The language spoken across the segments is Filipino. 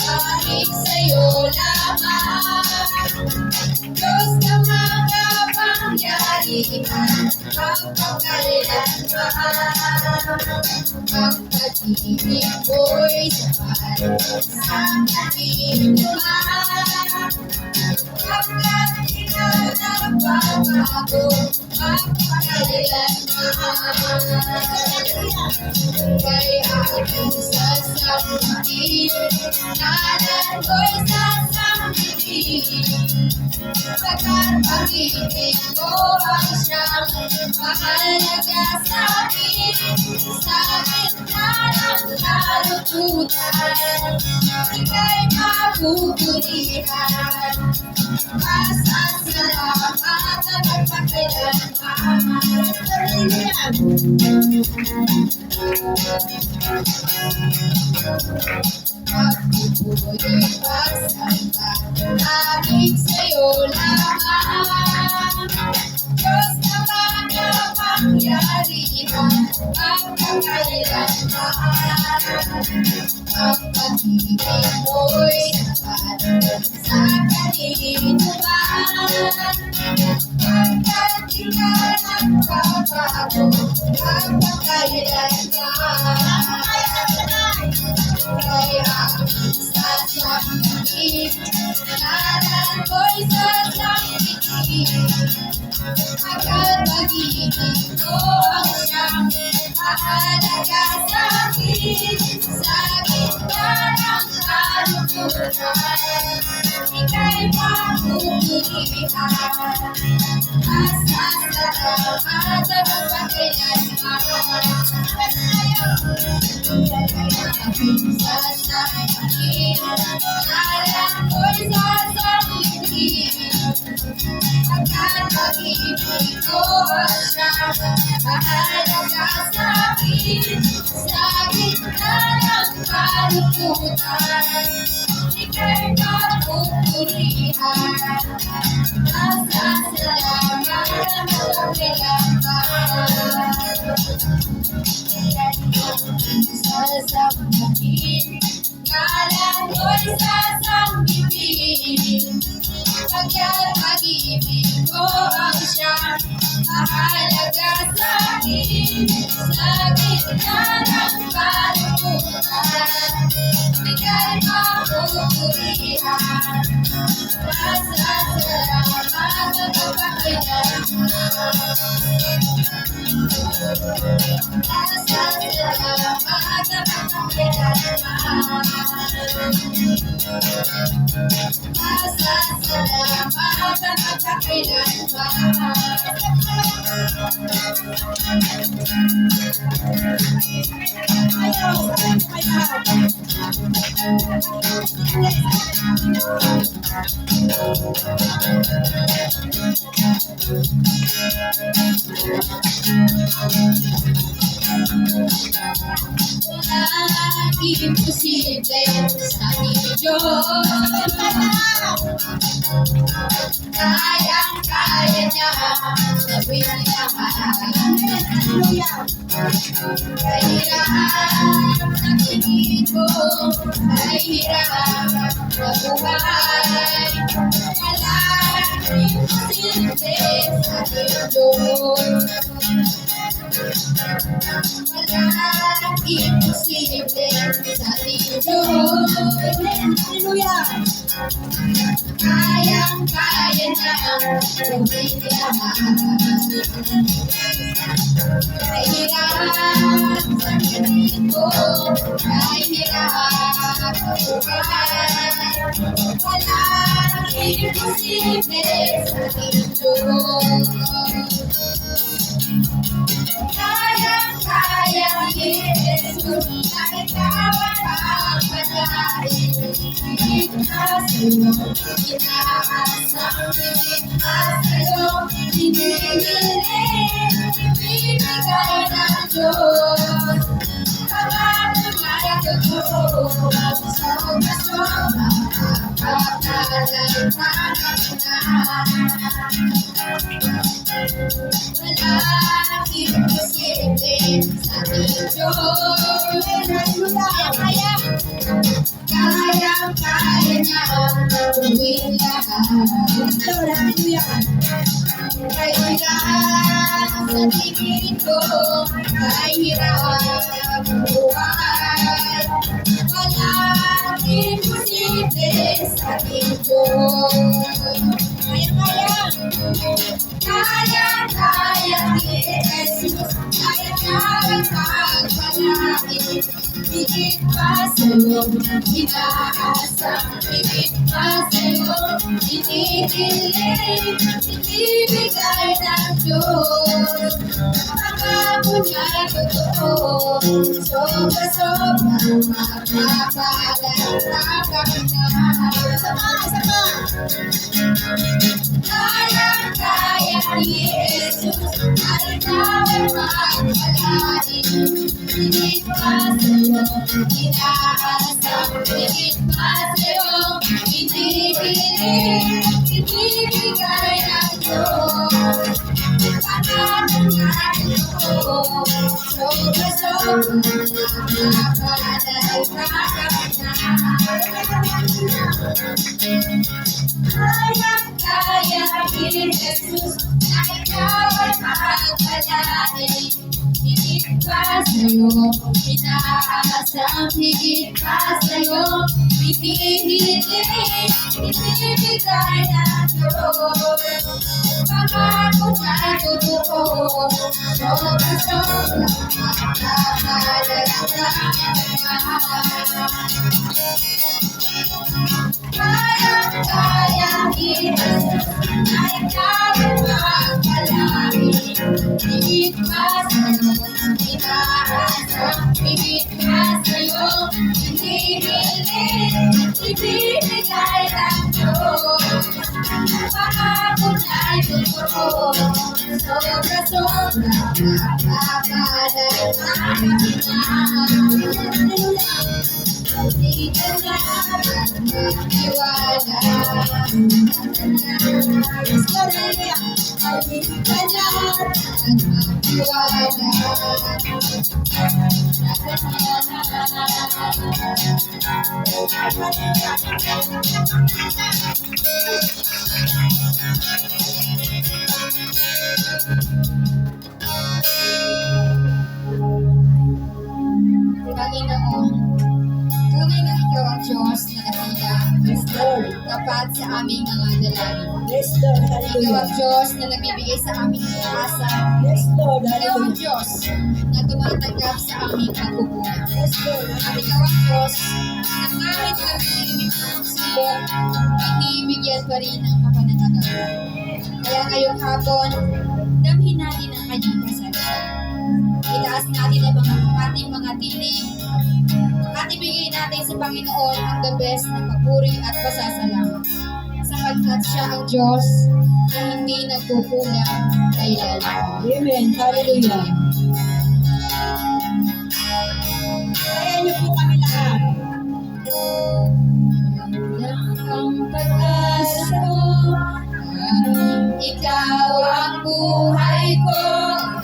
Kahit sa'yo lamang, Diyos na makapangyarihan, magpakailanman. Ang pag-ibig ko'y sapat sa kahilingan, hanggang di na nagbabago, magpakailanman. Kay aking sasabihin, nalan ko'y sasabihin, pagkat pag-ibig ko ang siyang mahalaga sa'kin. Sa gitna ng kalungkutan, ika'y mabuburihan. Asal salamat at magpakailanman. Magpupuri pagsamba, aming sa'yo lamang. Diyos na makapangyarihan, magpakailanman. Ang pag-ibig mo'y sapat sa kahilingan, hanggang di na nagbabago, magpakailanman. Kaya sasabihin, nalan ko'y sasabihin, hanggang pag-ibig ko ang siyang mahalaga sa'kin. Sa gitna ng kalungkutan, ika'y mabuburihan. Asal salamat at magpakailanman. Aking sasabihin, nalan ko'y sasabihin, pagkat pag-ibig ko ang siyang mahalaga sa'kin. Sa gitna ng kalungkutan, ika'y mabuburihan. Asal salamat at magpakailanman. Sasabihin, ngalan ko'y sasambihin, pagkat pag-ibig ko ang siyang mahalaga sa'kin. Sa gitna ng kalungkutan, ika'y mabuburihan. Asal salamat at magpakailanman. Asal salamat at magpakailanman. Asal salamat at walang imposible sa Diyos. Kayang-kaya niya gawin lahat. Kahirap ng tingin ko, kahirap mabuhay. Walang imposible sa Diyos. Walang imposible sa Diyos. Hallelujah! Kayang-kaya niya gawin lahat. Kahirap sa tingin ko ay hirap buhay. Walang imposible sa Diyos. Kaya ni Jesus na ikaw ang pagpapalain. Higit pa sa'yo, inaasang higit pa sa'yo, hinihiling, ibibigay ng Diyos. Pagkakulay totoo, sobra-sobra, kapalay walang imposible sa Diyos. Kaya niya ang gawin lahat. Kaya sa tingin ko ay hirap buhay. Walang imposible sa Diyos. Kaya ni Jesus, kaya namin pagpalain. Higit pa sa'yo, inaasang higit pa sa'yo, hinihiling, ibibigay ng Diyos. Pangako niya'y totoo, sobra-sobra, mapapalay kaya ni Jesus, at ikaw ay pagpalain. Higit pa sa'yo, inaasang higit pa sa'yo, hinihiling, ibibigay ng Diyos. Pangako niya'y totoo, sobra-sobra, mapapalay kaya ni Jesus, na ikaw ay pagpalain. Higit pa sa'yo, inaasang higit pa sa'yo, hinihiling, ibibigay ng Diyos. Pangako niya'y totoo, sobra-sobra, mapapalay kaya ni Jesus, na ikaw ay pagpalain. Higit pa sa'yo, inaasang higit pa sa'yo, hinihiling, ibibigay ng Diyos. Pangako niya'y totoo, sobra-sobra, mapapalay hindi ka na magtiwala. Hindi ka na magtiwala. Panginoon, tunay na ikaw ang Diyos na nakita, tapat sa aming mga dalangin. Ikaw ang Diyos na nagbibigay sa aming pag-asa. Ikaw ang Diyos na tumatanggap sa aming pagkukulang. At ikaw ang Diyos na kahit kami subok, binibigyan pa rin ng kapanatagan. Kaya ngayong hapon, damhin natin ang kanyang kasalanan. Itaas natin ang ating mga tinig at ibigay natin sa Panginoon ang the best na papuri at pasasalamat. Sapagkat siya ang Diyos na hindi nagkukulang kailan. Amen. Hallelujah. Kaya niyo po kami lahat. Ang pag-asa ko, ikaw ang buhay ko,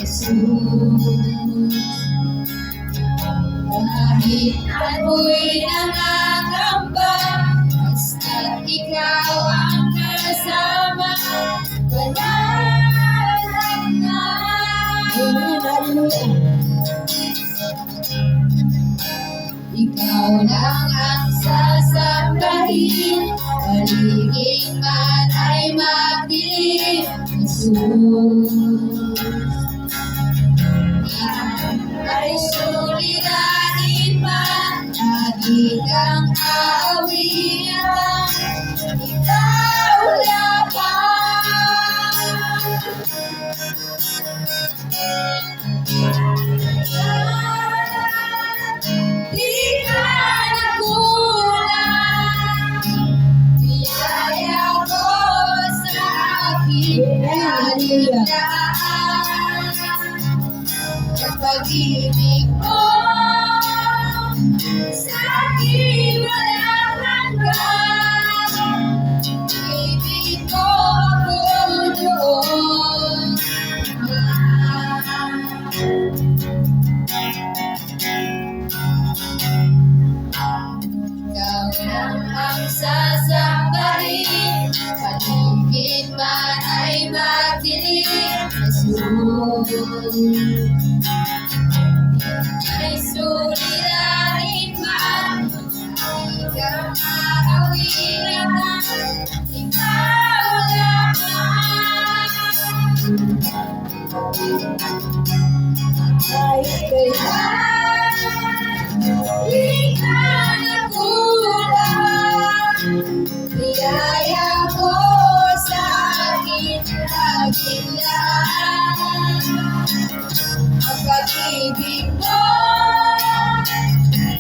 Jesus. Kahit ako'y nangangamba, basta't ikaw ang kasama, wala lang na. Amen. Hallelujah. Ikaw lang ang sasambahin, paliging man ay magdilim, Jesus. Ay suliranin Lagi kang aawitan, ikaw di ka nagkulang, biyaya ko sa aking kaligtaan. Ang pag-ibig mo sa akin walang hanggan, ibig ko ako doon. Ikaw lang ang sasambahin, paligid man ay magdilim. Ay suliranin man, di ka maawitan, ikaw lamang. Kahit kailan Di ka nagkulang, biyaya ko sa akin laging lahat. Ang pag-ibig mo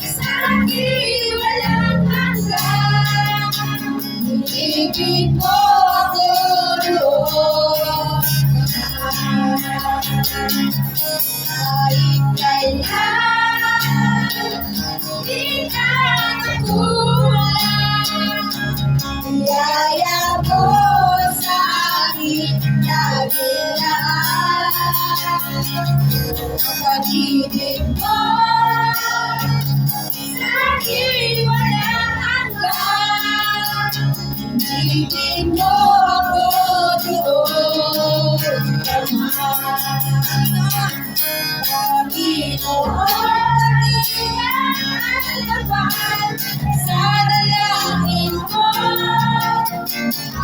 sa akin walang hanggan, ibig mo ako doon. Kahit kailan di ka nagkulang, biyaya mo sa akin laging lahat. Ang pag-ibig mo sa akin walang hanggan, ibig mo ako doon. Panginoon, tingnan sa dalangin ko,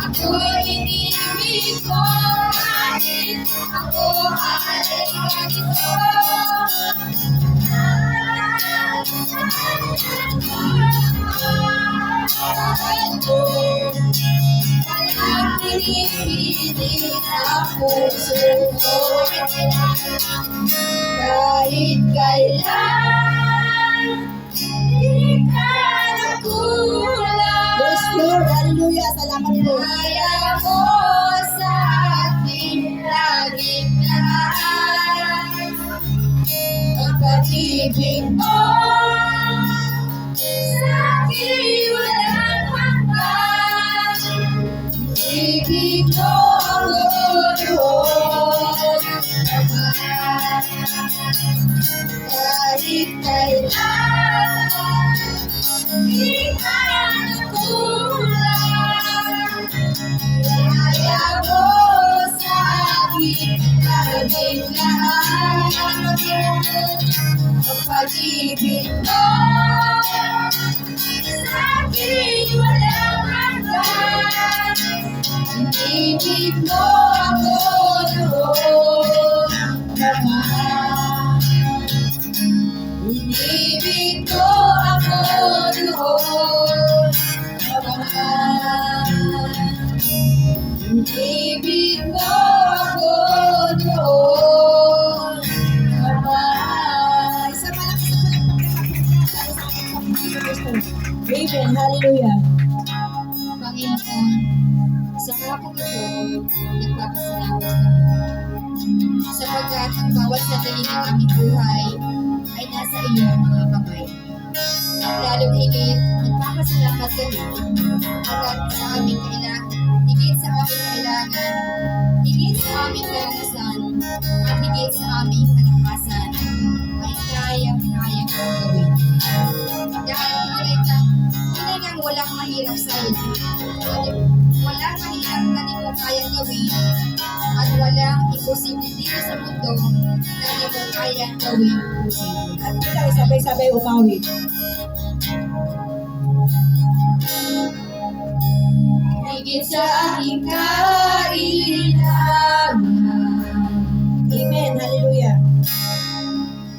ako'y inibig ko kahit ako ay ganito. Walang pinipilit ang puso ko, kahit kailan di ka nagkulang. Yes, Lord. Hallelujah. Salamat po. Kaya mo sa akin laging lahat. Ang pag-ibig mo sa akin walang hanggan, ibig mo ako doon. Kahit kailan di ka nagkulang, kaya mo sa akin laging lahat. Ang pag-ibig mo sa akin walang hanggan, ibig mo ako doon. Inibig ko ako doon. Inibig mo ako doon. Isa pa lang. Amen. Hallelujah. Panginoon, sa hapong ito, nagpapasalamat kami. Sapagkat ang bawat sandali ng aming buhay ay nasa iyong mga kamay. At lalong higit, nagpapasalamat kami agad sa aming kailangan, higit sa aming kailangan, higit sa aming karanasan, at higit sa aming kalakasan, ay kayang-kayang kong gawin. Dahil talagang walang mahirap sa iyo. Walang mahirap na di mo kayang gawin, at walang imposible dito sa mundo na di mo kayang gawin posible. At tayo sabay-sabay umawit. Higit sa aking kailangan, Amen. Hallelujah.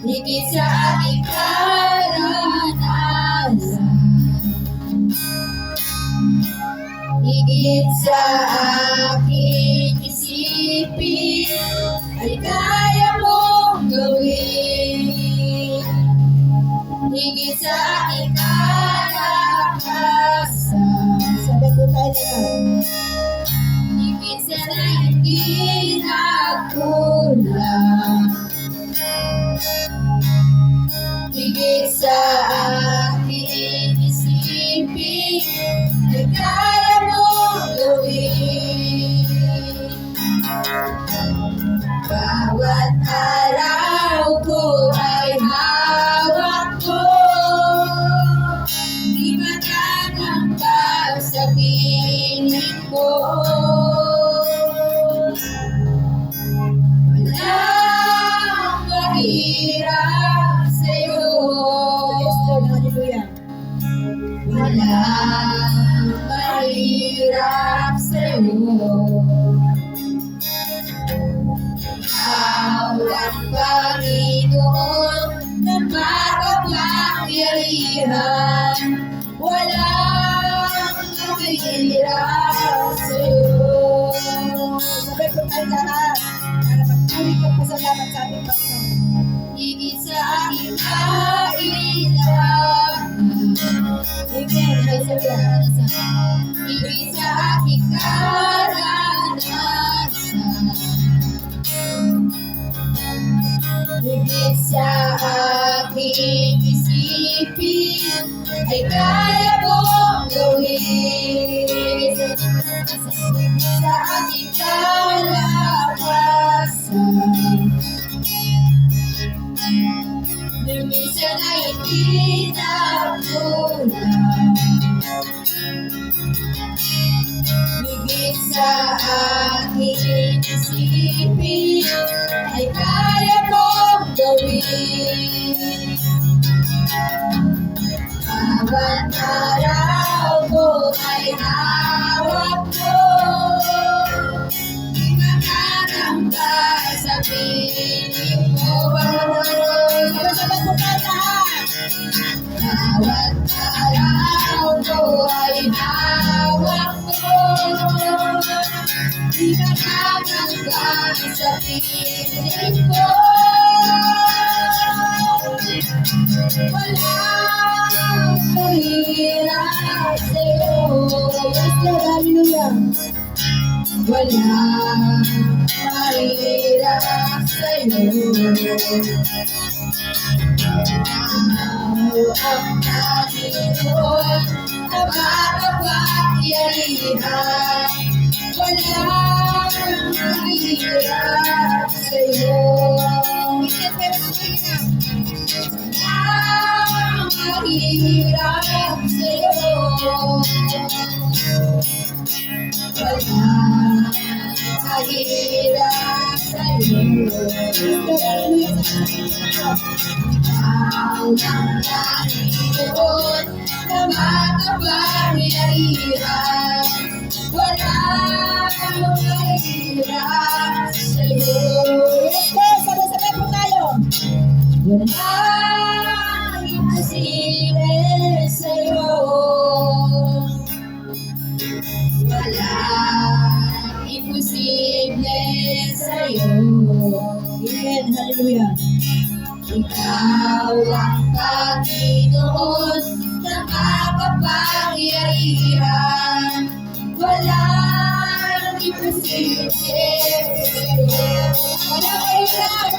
higit sa aking karanasan, higit sa aking kalakasan. Sabay po tayo lahat. Higit sa na hindi nagkulang. Higit sa aking isipin, ay kaya mong gawin. Bawat araw ko ay hawak ko, di matangangkap sa piling ko. Walang mahirap sa'yo. Yes, Lord. Hallelujah. Walang mahirap sa'yo. Ikaw ang Panginoon na makapangyarihan. Walang mahirap sa'yo. Sabay po tayo lahat. Para magtuloy pagpasalamat sa ating Panginoon. Higit sa aking kailangan. Amen. Hallelujah. Higit sa aking karanasan. Higit sa aking isipin, ay kaya mong gawin. Higit sa aking kalakasan. Minsan ay hindi nagkulang. Higit sa aking isipin, ay kaya mong gawin. Bawat araw ko ay hawak ko, di makakangkal sa piling ko. Bawat araw, Sabay po tayo lahat. bawat araw ko ay hawak ko, di makakangkal sa piling ko. Walang mahirap sa'yo. Yes, Lord. Hallelujah. Walang mahirap sa'yo. Ang Panginoon na makapangyarihan. Walang mahirap sa'yo. Walang mahirap sa'yo. Walang mahirap sa'yo. Ikaw ang Panginoon na makapangyarihan. Walang mahirap sa'yo. Yes, Lord. Sabay-sabay po tayo. Walang imposible sa'yo. Walang imposible sa'yo. Amen. Hallelujah. Ikaw ang Panginoon na makapangyarihan. Walang imposible sa'yo. Walang mahirap.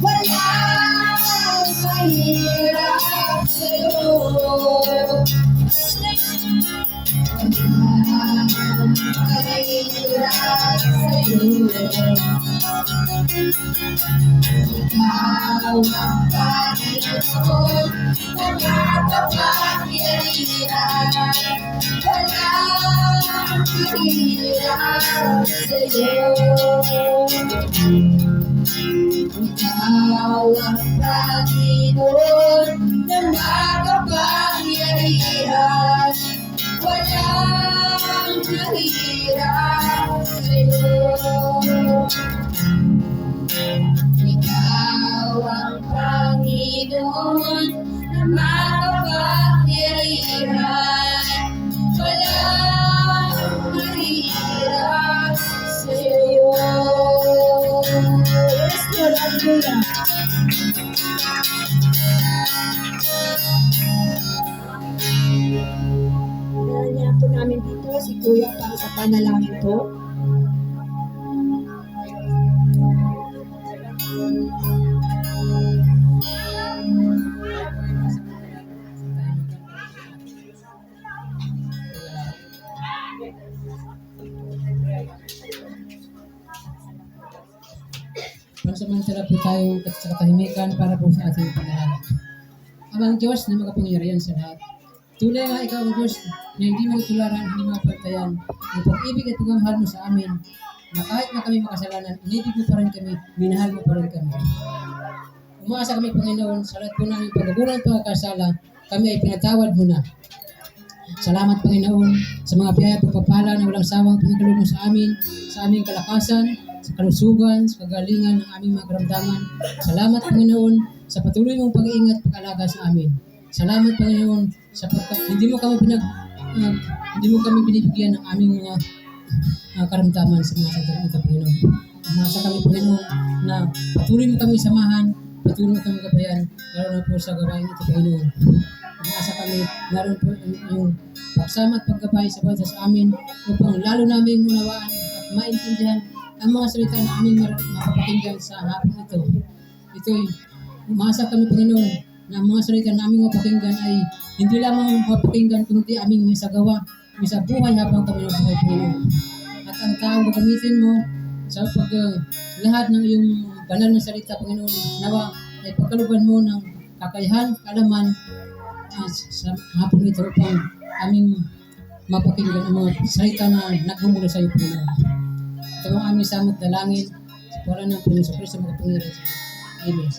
Walang mahirap sa'yo. Walang mahirap sa'yo. Ikaw ang Panginoon na makapangyarihan. Walang mahirap sa'yo. Ikaw ang Panginoon na makapangyarihan. Walang mahirap sa'yo. Ikaw ang Panginoon na makapangyarihan. Walang mahirap sa'yo. Yes, Lord. Hallelujah. manalangin po. Pansamantala po tayo sa katahimikan para po sa ating panalangin. Amang Diyos na makapangyarihan sa lahat. Tunay nga ikaw ang Diyos na hindi mo tularan, hindi mapagtayan. Ang pag-ibig at pagmamahal mo sa amin, na kahit na kami makasalanan, inibig mo pa rin kami, minahal mo pa rin kami. Umaasa kami, Panginoon, sa lahat po namin pagkakulang at pagkakasala, kami ay pinatawad mo na. Salamat, Panginoon, sa mga biyaya at pagpapala na walang sawang pinagkaloob mo sa amin, sa aming kalakasan, sa kalusugan, sa kagalingan ng aming mga karamdaman. Salamat, Panginoon, sa patuloy mong pag-iingat at pag-alaga sa amin. Salamat, Panginoon, sapagkat hindi mo kami binibigyan ng aming mga karamdaman sa mga sandaling ito, Panginoon. Umasa kami, Panginoon, na patuloy mo kami samahan, patuloy mo kami gabayan, lalo na po sa gawain ito, Panginoon. Umasa kami, naroon po yung pagsama at paggabay sa bawat sa amin upang lalo namin unawaan at maintindihan ang mga salita na aming mapapakinggan sa hapon ito. Ito'y umasa kami, Panginoon, na ang mga salita na aming mapapakinggan ay hindi lamang mapapakinggan kundi aming may sagawa, may sa buhay habang kami ng buhay, Panginoon. At ang taong gagamitin mo sa lahat ng iyong banal na salita, Panginoon, nawa ay pagkaluban mo ng kakayahan, kaalaman sa hapon ito upang aming mapakinggan ang mga salita na nagmumula sa iyo, Panginoon. Ito ang aming samot dalangin sa pangalan ng Panginoon sa Kristo makapangyarihan. Amen.